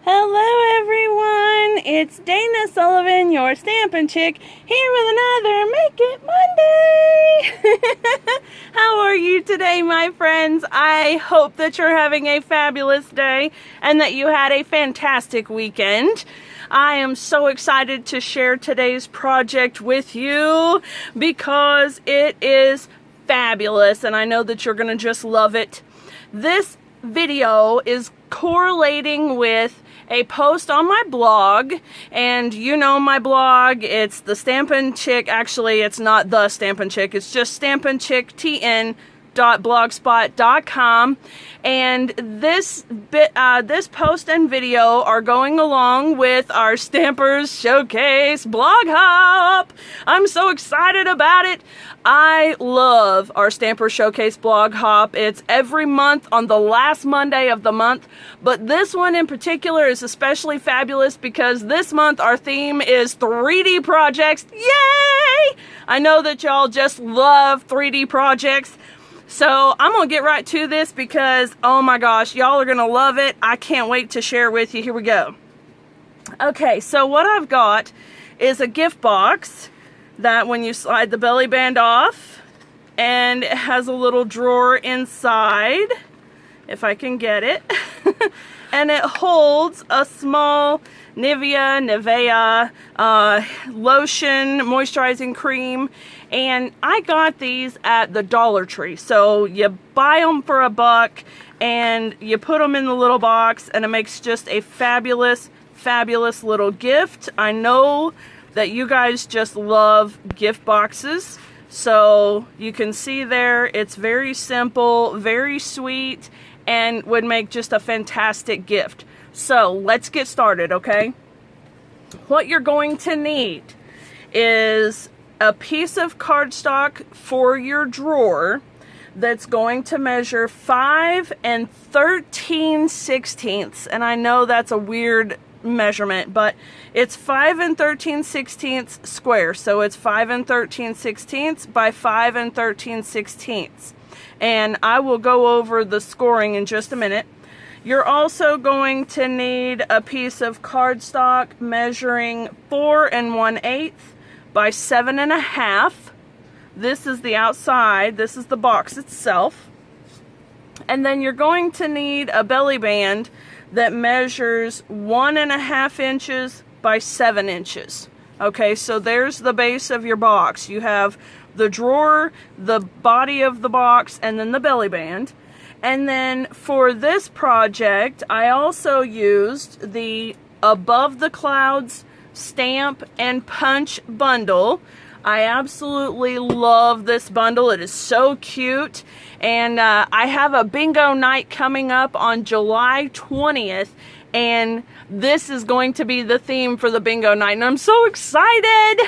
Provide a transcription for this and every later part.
Hello everyone, it's Dana Sullivan, your Stampin' Chick, here with another Make It Monday! How are you today, my friends? I hope that you're having a fabulous day and that you had a fantastic weekend. I am so excited to share today's project with you because it is fabulous and I know that you're going to just love it. This video is correlating with a post on my blog, and you know my blog, it's the Stampin' Chick. Actually, it's not the Stampin' Chick, it's just stampinchicktn.blogspot.com, and this post and video are going along with our Stampers Showcase blog hop. I'm so excited about it. I love our Stampers Showcase blog hop. It's every month on the last Monday of the month, but this one in particular is especially fabulous because this month our theme is 3D projects. Yay! I know that y'all just love 3D projects. So I'm going to get right to this because, oh my gosh, y'all are going to love it. I can't wait to share with you. Here we go. Okay, so what I've got is a gift box that when you slide the belly band off, and it has a little drawer inside, if I can get it, and it holds a small Nivea lotion, moisturizing cream, and I got these at the Dollar Tree. So you buy them for $1 and you put them in the little box and it makes just a fabulous, fabulous little gift. I know that you guys just love gift boxes. So you can see there, it's very simple, very sweet, and would make just a fantastic gift. So let's get started, okay? What you're going to need is a piece of cardstock for your drawer that's going to measure 5 13/16. And I know that's a weird measurement, but it's 5 13/16 square. So it's 5 13/16 by 5 13/16. And I will go over the scoring in just a minute. You're also going to need a piece of cardstock measuring 4 1/8 by 7 1/2. This is the outside, this is the box itself. And then you're going to need a belly band that measures 1 1/2 inches by 7 inches. Okay, so there's the base of your box. You have the drawer, the body of the box, and then the belly band. And then for this project, I also used the Above the Clouds stamp and punch bundle. I absolutely love this bundle. It is so cute. And I have a bingo night coming up on July 20th. And this is going to be the theme for the bingo night. And I'm so excited.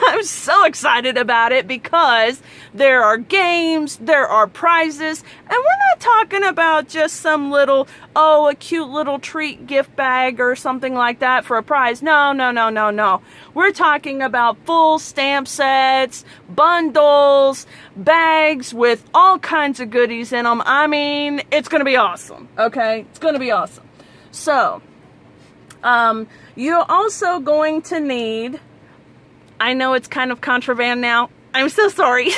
I'm so excited about it because there are games, there are prizes, and we're not talking about just some little, oh, a cute little treat gift bag or something like that for a prize. No, no, no, no, no. We're talking about full stamp sets, bundles, bags with all kinds of goodies in them. I mean, it's going to be awesome, okay? It's going to be awesome. So, you're also going to need, I know it's kind of contraband now, I'm so sorry,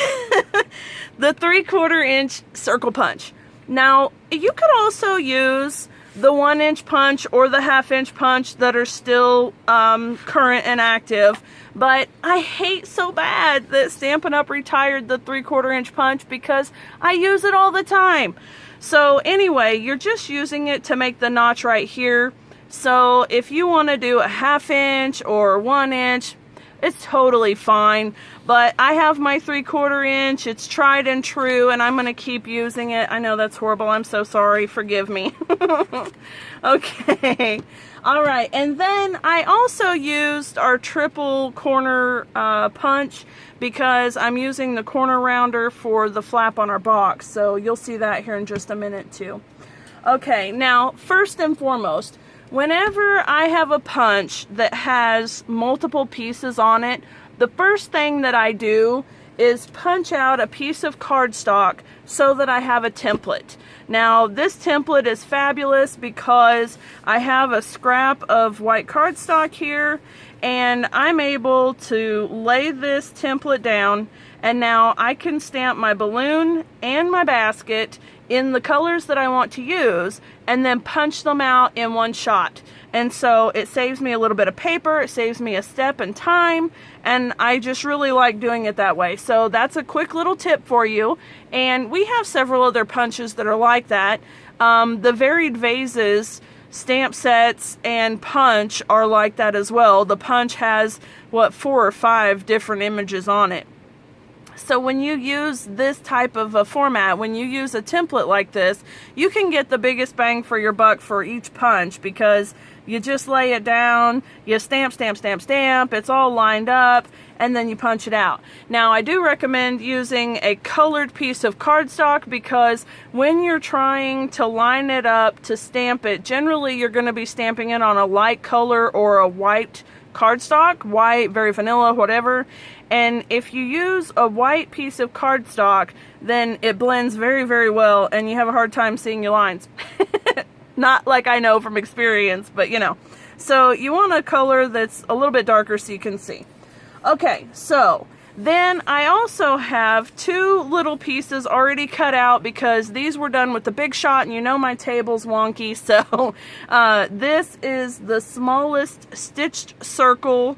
the 3/4 inch circle punch. Now, you could also use the 1 inch punch or the 1/2 inch punch that are still current and active, but I hate so bad that Stampin' Up! Retired the 3/4 inch punch because I use it all the time. So anyway, you're just using it to make the notch right here. So if you want to do a 1/2 inch or 1 inch, it's totally fine. But I have my 3/4 inch. It's tried and true, and I'm going to keep using it. I know that's horrible. I'm so sorry. Forgive me. Okay. All right. And then I also used our triple corner punch because I'm using the corner rounder for the flap on our box. So you'll see that here in just a minute too. Okay. Now, first and foremost, whenever I have a punch that has multiple pieces on it, the first thing that I do is punch out a piece of cardstock so that I have a template. Now this template is fabulous because I have a scrap of white cardstock here, and I'm able to lay this template down, and now I can stamp my balloon and my basket in the colors that I want to use and then punch them out in one shot. And so it saves me a little bit of paper, it saves me a step in time, and I just really like doing it that way. So that's a quick little tip for you. And we have several other punches that are like that. The Varied Vases stamp sets and punch are like that as well. The punch has, what, 4 or 5 different images on it. So when you use this type of a format, when you use a template like this, you can get the biggest bang for your buck for each punch, because you just lay it down, you stamp, stamp, stamp, stamp, it's all lined up, and then you punch it out. Now I do recommend using a colored piece of cardstock, because when you're trying to line it up to stamp it, generally you're going to be stamping it on a light color or a white cardstock, white, very vanilla, whatever. And if you use a white piece of cardstock, then it blends very, very well, and you have a hard time seeing your lines. Not like I know from experience, but you know. So you want a color that's a little bit darker so you can see. Okay, so then I also have 2 little pieces already cut out, because these were done with the Big Shot, and you know my table's wonky. So this is the smallest stitched circle,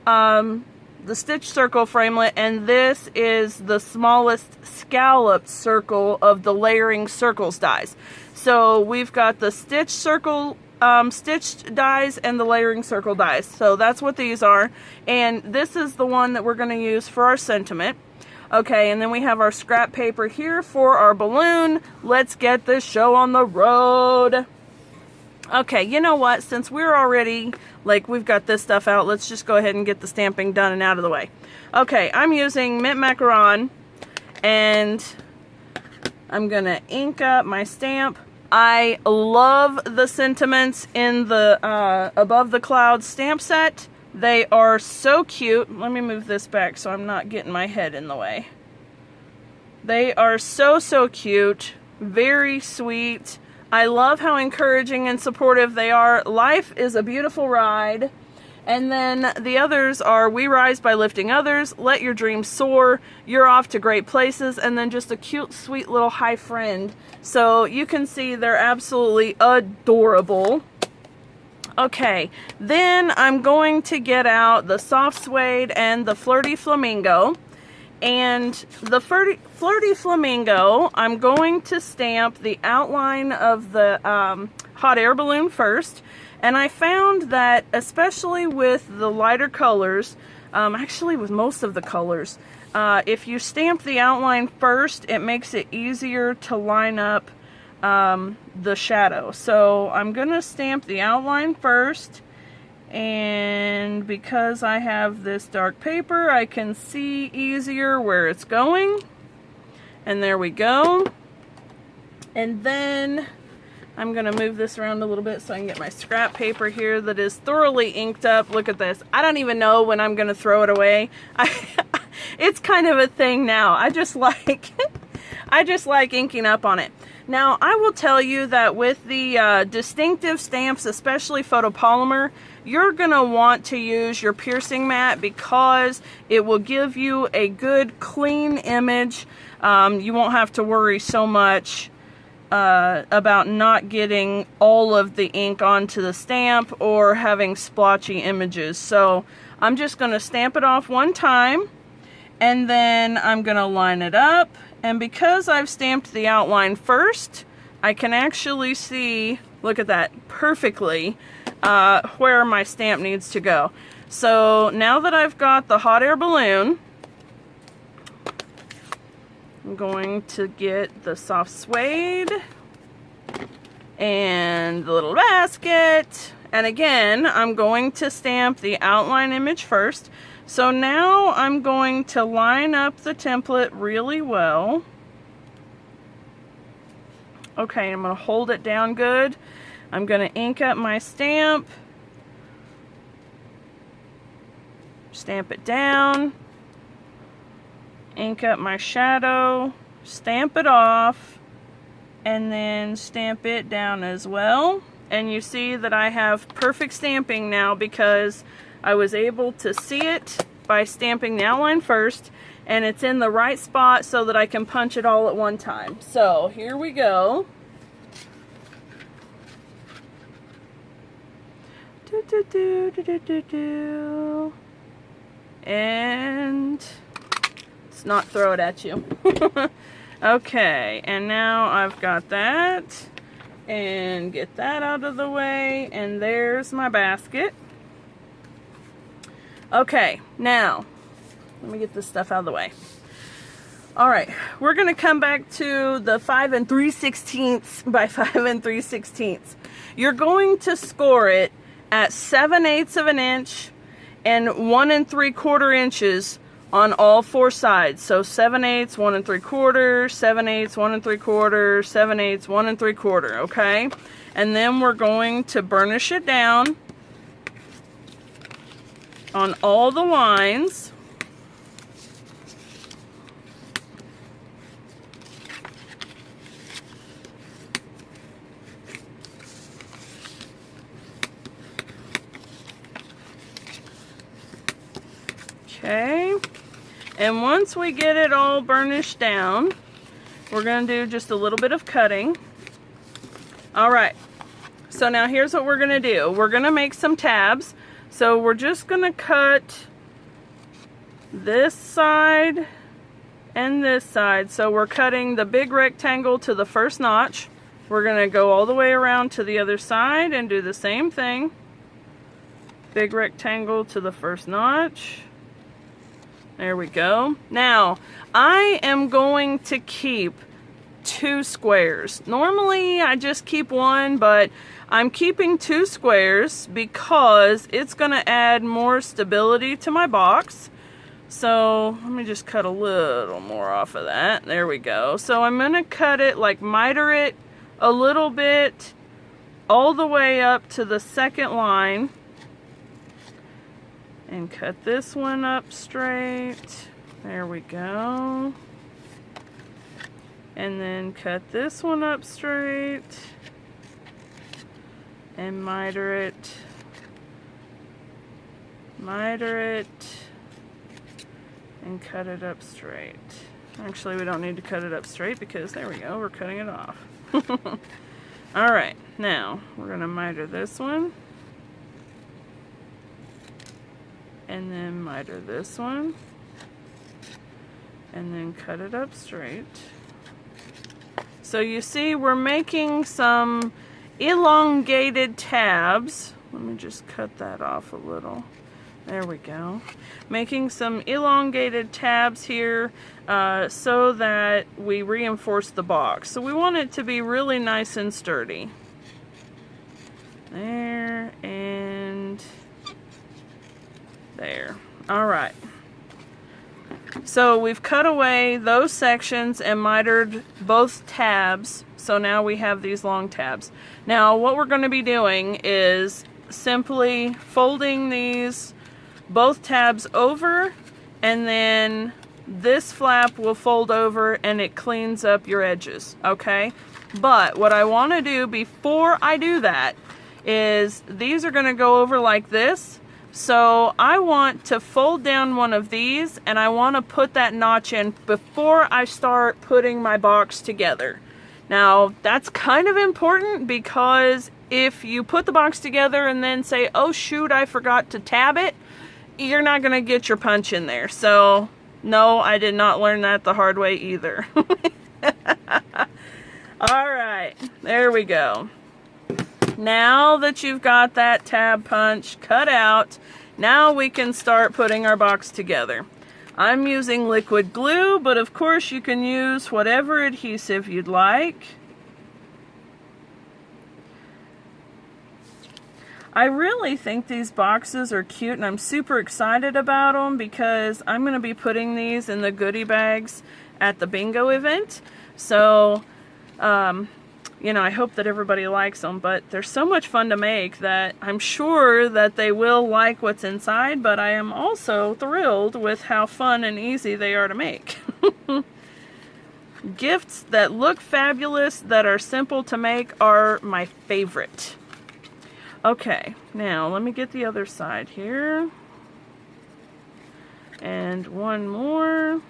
the stitch circle framelit, and this is the smallest scalloped circle of the layering circles dies. So we've got the stitch circle stitched dies and the layering circle dies. So that's what these are, and this is the one that we're going to use for our sentiment. Okay, and then we have our scrap paper here for our balloon. Let's get this show on the road. Okay, you know what? Since we're already, like, we've got this stuff out, let's just go ahead and get the stamping done and out of the way. Okay, I'm using mint macaron, and I'm going to ink up my stamp. I love the sentiments in the Above the Clouds stamp set. They are so cute. Let me move this back so I'm not getting my head in the way. They are so, so cute. Very sweet. I love how encouraging and supportive they are. Life is a beautiful ride. And then the others are We Rise by Lifting Others, Let Your Dreams Soar, You're Off to Great Places, and then just a cute, sweet little hi friend. So you can see they're absolutely adorable. Okay, then I'm going to get out the Soft Suede and the Flirty Flamingo. And the Flirty Flamingo, I'm going to stamp the outline of the hot air balloon first. And I found that, especially with the lighter colors, actually with most of the colors, if you stamp the outline first, it makes it easier to line up the shadow. So I'm going to stamp the outline first. And because I have this dark paper, I can see easier where it's going. And there we go. And then I'm going to move this around a little bit so I can get my scrap paper here that is thoroughly inked up. Look at this. I don't even know when I'm going to throw it away. It's kind of a thing now. I just like inking up on it. Now, I will tell you that with the distinctive stamps, especially photopolymer, you're going to want to use your piercing mat, because it will give you a good, clean image. You won't have to worry so much about not getting all of the ink onto the stamp or having splotchy images. So I'm just going to stamp it off one time, and then I'm going to line it up. And because I've stamped the outline first, I can actually see, look at that, perfectly where my stamp needs to go. So now that I've got the hot air balloon, I'm going to get the soft suede and the little basket. And again, I'm going to stamp the outline image first. So now I'm going to line up the template really well. Okay, I'm going to hold it down good. I'm going to ink up my stamp. Stamp it down. ink up my shadow, stamp it off, and then stamp it down as well. And you see that I have perfect stamping now because I was able to see it by stamping the outline first, and it's in the right spot so that I can punch it all at one time. So here we go. And let's not throw it at you. Okay, and now I've got that, and get that out of the way, and there's my basket. Okay, now let me get this stuff out of the way. All right, we're gonna come back to the 5 3/16 by 5 3/16. You're going to score it at 7/8 of an inch and 1 3/4 inches on all four sides. So 7/8, 1 3/4, 7/8, 1 3/4, 7/8, 1 3/4, okay? And then we're going to burnish it down on all the lines. Okay, and once we get it all burnished down, we're going to do just a little bit of cutting. All right, so now here's what we're going to do. We're going to make some tabs. So we're just going to cut this side and this side. So we're cutting the big rectangle to the first notch. We're going to go all the way around to the other side and do the same thing. Big rectangle to the first notch. There we go. Now, I am going to keep 2 squares. Normally, I just keep 1, but I'm keeping 2 squares because it's going to add more stability to my box. So, let me just cut a little more off of that. There we go. So, I'm going to cut it, like miter it a little bit all the way up to the second line. And cut this one up straight. There we go. And then cut this one up straight. And miter it. Miter it. And cut it up straight. Actually, we don't need to cut it up straight because there we go, we're cutting it off. Alright, now we're going to miter this one. And then miter this one, and then cut it up straight. So you see we're making some elongated tabs. Let me just cut that off a little. There we go. Making some elongated tabs here so that we reinforce the box. So we want it to be really nice and sturdy. There, and there. All right. So we've cut away those sections and mitered both tabs. So now we have these long tabs. Now what we're going to be doing is simply folding these both tabs over, and then this flap will fold over and it cleans up your edges, okay? But what I want to do before I do that is these are going to go over like this. So I want to fold down one of these, and I want to put that notch in before I start putting my box together. Now that's kind of important because if you put the box together and then say, oh shoot, I forgot to tab it, you're not going to get your punch in there. So no, I did not learn that the hard way either. Alright, there we go. Now that you've got that tab punch cut out, now we can start putting our box together. I'm using liquid glue, but of course you can use whatever adhesive you'd like. I really think these boxes are cute, and I'm super excited about them because I'm going to be putting these in the goodie bags at the bingo event. So, you know, I hope that everybody likes them, but they're so much fun to make that I'm sure that they will like what's inside, but I am also thrilled with how fun and easy they are to make. Gifts that look fabulous, that are simple to make, are my favorite. Okay, now let me get the other side here. And one more.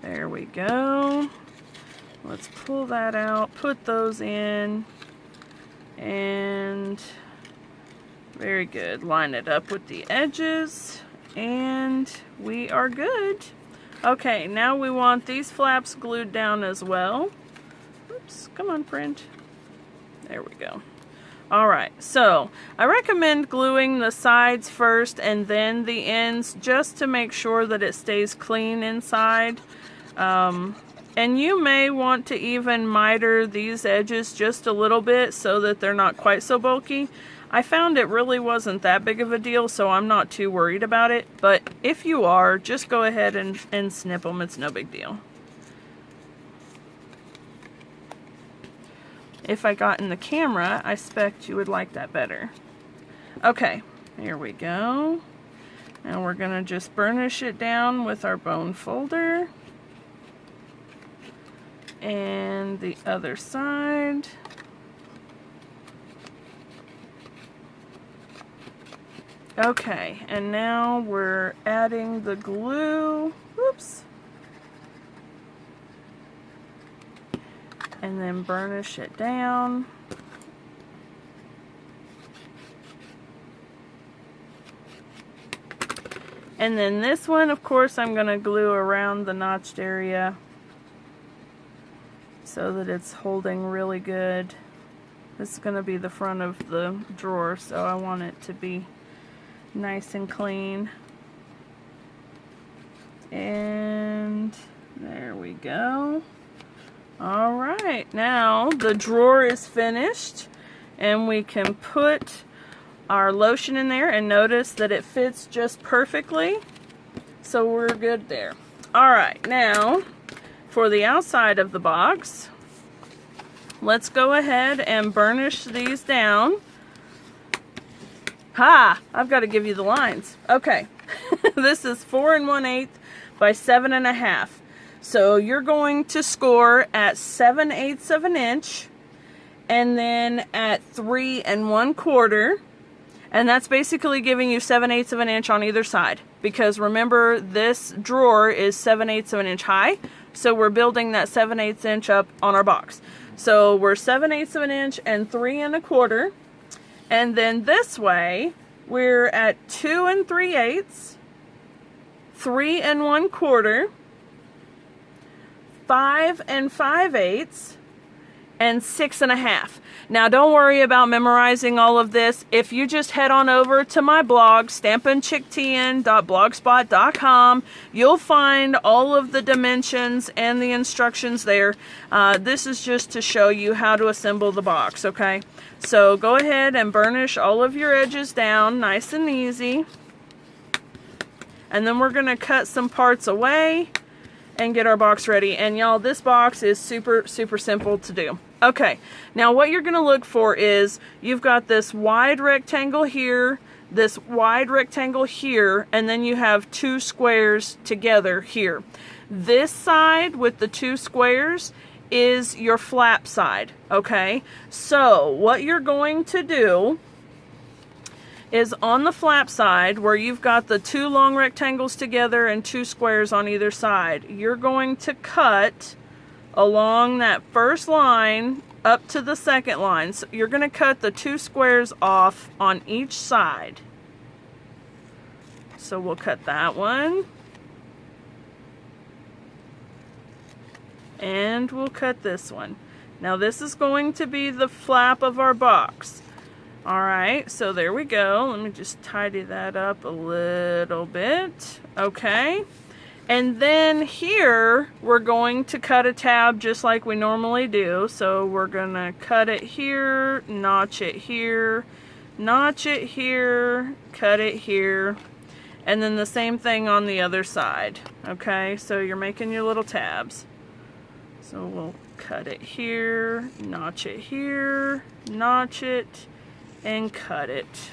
There we go. Let's pull that out, put those in, and very good. Line it up with the edges, and we are good. Okay, now we want these flaps glued down as well. Oops, come on, print. There we go. Alright, so I recommend gluing the sides first and then the ends, just to make sure that it stays clean inside. And you may want to even miter these edges just a little bit so that they're not quite so bulky. I found it really wasn't that big of a deal, so I'm not too worried about it. But if you are, just go ahead and snip them. It's no big deal. If I got in the camera, I expect you would like that better. Okay, here we go. Now we're going to just burnish it down with our bone folder. And the other side. Okay, and now we're adding the glue. Whoops. And then burnish it down. And then this one, of course, I'm going to glue around the notched area so that it's holding really good. This is going to be the front of the drawer, so I want it to be nice and clean. And there we go. Alright, now the drawer is finished, and we can put our lotion in there, and notice that it fits just perfectly, so we're good there. Alright, now for the outside of the box, let's go ahead and burnish these down. Ha! I've got to give you the lines. Okay, this is 4 1/8 by 7 1/2. So you're going to score at 7/8 of an inch, and then at 3 1/4, and that's basically giving you 7/8 of an inch on either side. Because remember, this drawer is 7/8 of an inch high, so we're building that 7/8 inch up on our box. So we're 7/8 of an inch and 3 1/4, and then this way we're at 2 3/8, 3 1/4. 5 5/8, and 6 1/2. Now don't worry about memorizing all of this. If you just head on over to my blog, stampinchicktn.blogspot.com, you'll find all of the dimensions and the instructions there. This is just to show you how to assemble the box, okay? So go ahead and burnish all of your edges down, nice and easy. And then we're going to cut some parts away and get our box ready. And y'all, this box is super simple to do. Okay, now what you're going to look for is, you've got this wide rectangle here, this wide rectangle here, and then you have 2 squares together here. This side with the 2 squares is your flap side, okay? So what you're going to do is, on the flap side, where you've got the 2 long rectangles together and 2 squares on either side, you're going to cut along that first line up to the second line. So you're going to cut the 2 squares off on each side. So we'll cut that one. And we'll cut this one. Now this is going to be the flap of our box. Alright, so there we go. Let me just tidy that up a little bit. Okay. And then here, we're going to cut a tab just like we normally do. So we're going to cut it here, notch it here, notch it here, cut it here. And then the same thing on the other side. Okay, so you're making your little tabs. So we'll cut it here, notch it here, notch it, and cut it.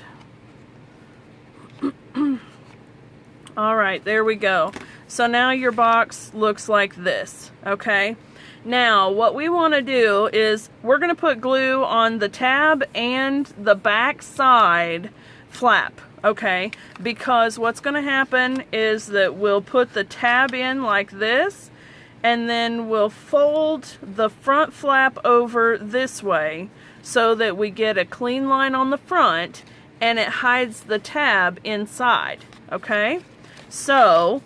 All right, there we go. So now your box looks like this, okay? Now, what we want to do is we're going to put glue on the tab and the back side flap, okay? Because what's going to happen is that we'll put the tab in like this, and then we'll fold the front flap over this way so that we get a clean line on the front and it hides the tab inside, okay? So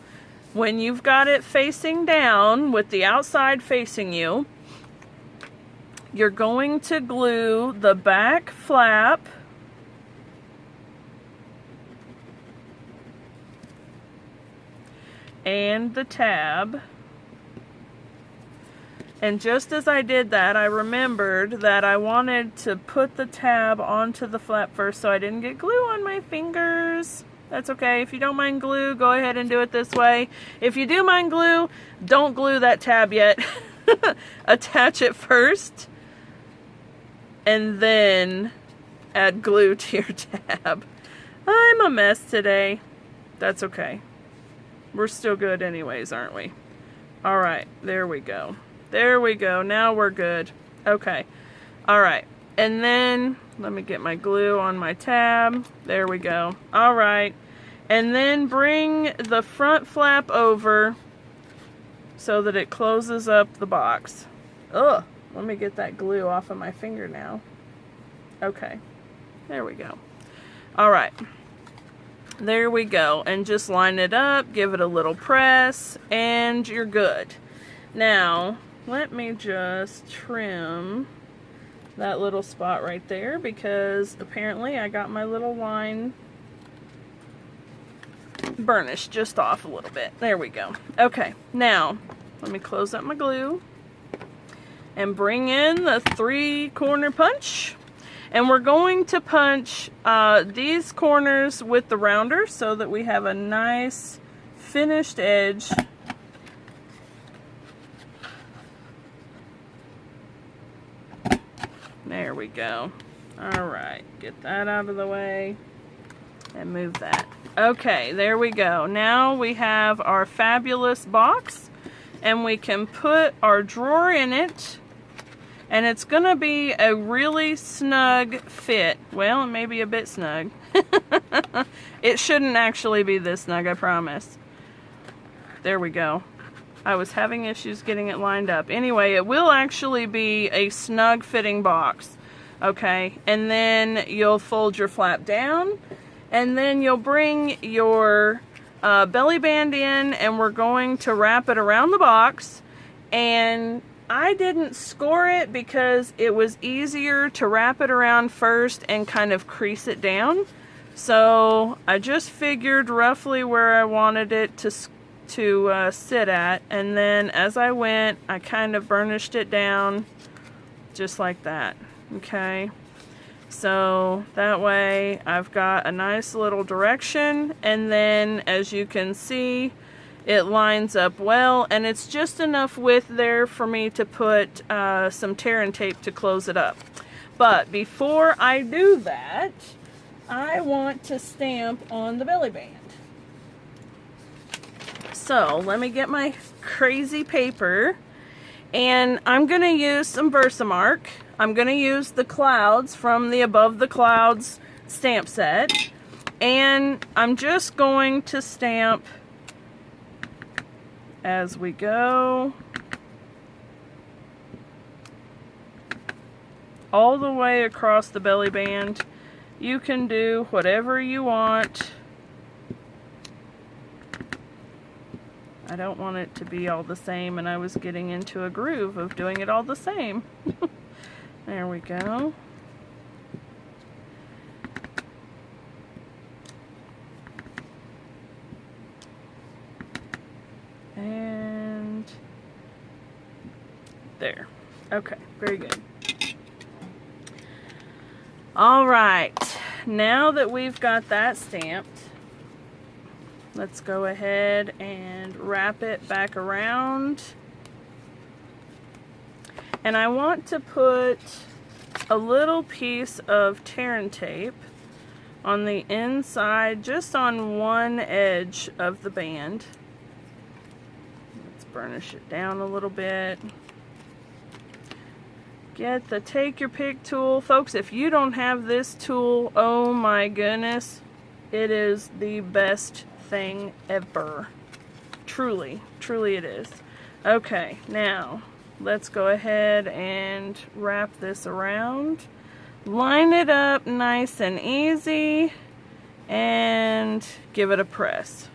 when you've got it facing down with the outside facing you, you're going to glue the back flap and the tab. And just as I did that, I remembered that I wanted to put the tab onto the flap first so I didn't get glue on my fingers. That's okay. If you don't mind glue, go ahead and do it this way. If you do mind glue, don't glue that tab yet. Attach it first and then add glue to your tab. I'm a mess today. That's okay. We're still good anyways, aren't we? All right, there we go. There we go. Now we're good. Okay. All right. And then let me get my glue on my tab. There we go. All right. And then bring the front flap over so that it closes up the box. Ugh. Let me get that glue off of my finger now. Okay. There we go. All right. There we go. And just line it up, give it a little press, and you're good. Now, let me just trim that little spot right there because apparently I got my little line burnished just off a little bit. There we go. Okay, now let me close up my glue and bring in the 3-corner punch. And we're going to punch these corners with the rounder so that we have a nice finished edge. There we go. All right, get that out of the way and move that. Okay, there we go. Now we have our fabulous box and we can put our drawer in it. And it's going to be a really snug fit. Well, it may be a bit snug. It shouldn't actually be this snug, I promise. There we go. I was having issues getting it lined up. Anyway, it will actually be a snug fitting box. Okay, and then you'll fold your flap down. And then you'll bring your belly band in and we're going to wrap it around the box. And I didn't score it because it was easier to wrap it around first and kind of crease it down. So I just figured roughly where I wanted it to sit at, and then as I went I kind of burnished it down just like that. Okay, so that way I've got a nice little direction, and then as you can see it lines up well, and it's just enough width there for me to put some tear and tape to close it up. But before I do that, I want to stamp on the belly band. So let me get my crazy paper, and I'm going to use some Versamark. I'm going to use the clouds from the Above the Clouds stamp set, and I'm just going to stamp as we go all the way across the belly band. You can do whatever you want. I don't want it to be all the same, and I was getting into a groove of doing it all the same. There we go. And there. Okay, very good. All right, now that we've got that stamped, let's go ahead and wrap it back around. And I want to put a little piece of tear and tape on the inside, just on one edge of the band. Let's burnish it down a little bit. Get the take your pick tool. Folks, if you don't have this tool, oh my goodness, it is the best thing ever. Truly, truly it is. Okay, now let's go ahead and wrap this around. Line it up nice and easy and give it a press.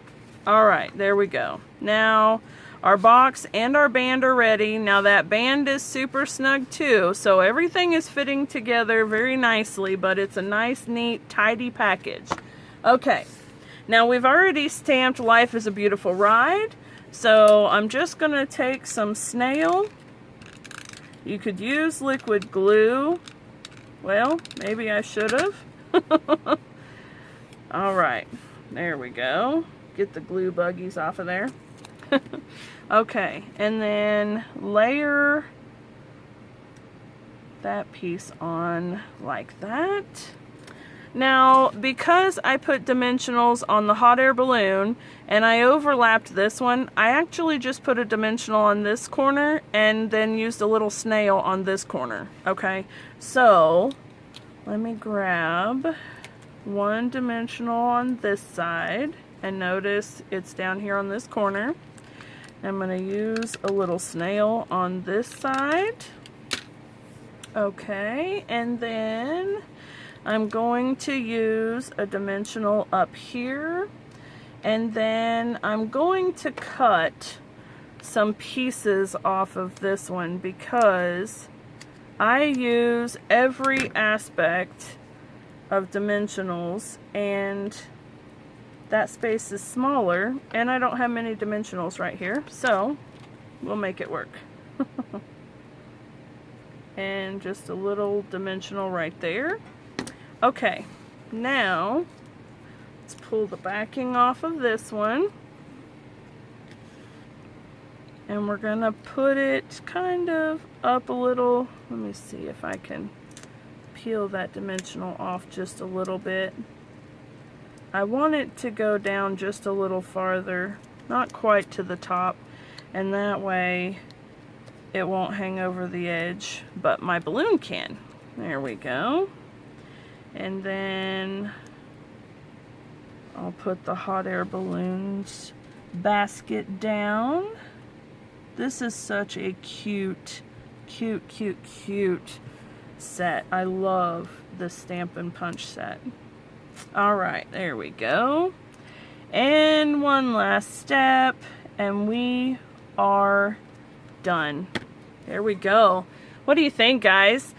Alright, there we go. Now our box and our band are ready. Now that band is super snug too, so everything is fitting together very nicely, but it's a nice, neat, tidy package. Okay, now we've already stamped Life is a Beautiful Ride, so I'm just going to take some snail. You could use liquid glue. Well, maybe I should have. Alright, there we go. Get the glue buggies off of there. Okay, and then layer that piece on like that. Now, because I put dimensionals on the hot air balloon and I overlapped this one, I actually just put a dimensional on this corner and then used a little snail on this corner. Okay, so let me grab one dimensional on this side, and notice it's down here on this corner. I'm going to use a little snail on this side. Okay, and then I'm going to use a dimensional up here, and then I'm going to cut some pieces off of this one because I use every aspect of dimensionals, and that space is smaller, and I don't have many dimensionals right here, so we'll make it work. And just a little dimensional right there. Okay, now let's pull the backing off of this one, and we're gonna put it kind of up a little. Let me see if I can peel that dimensional off just a little bit. I want it to go down just a little farther, not quite to the top, and that way it won't hang over the edge, but my balloon can. There we go. And then I'll put the hot air balloons basket down. This is such a cute set. I love the Stampin' Punch set. Alright, there we go. And one last step, and we are done. There we go. What do you think, guys?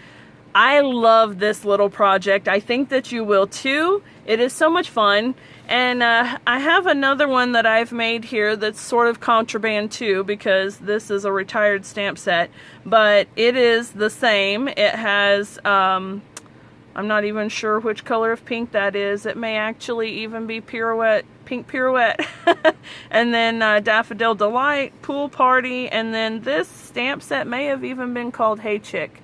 I love this little project. I think that you will too. It is so much fun. And I have another one that I've made here that's sort of contraband too, because this is a retired stamp set, but it is the same. It has, I'm not even sure which color of pink that is. It may actually even be Pirouette, Pink Pirouette. And then Daffodil Delight, Pool Party, and then this stamp set may have even been called Hey Chick.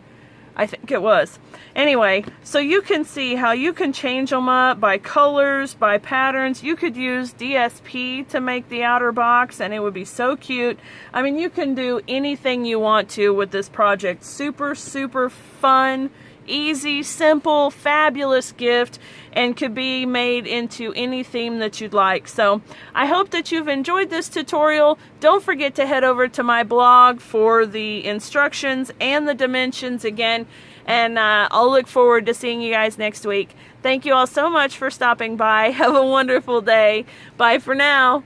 I think it was. Anyway, so you can see how you can change them up by colors, by patterns. You could use DSP to make the outer box and it would be so cute. I mean, you can do anything you want to with this project. Super, super fun, easy, simple, fabulous gift, and could be made into any theme that you'd like. So I hope that you've enjoyed this tutorial. Don't forget to head over to my blog for the instructions and the dimensions again, and I'll look forward to seeing you guys next week. Thank you all so much for stopping by. Have a wonderful day. Bye for now.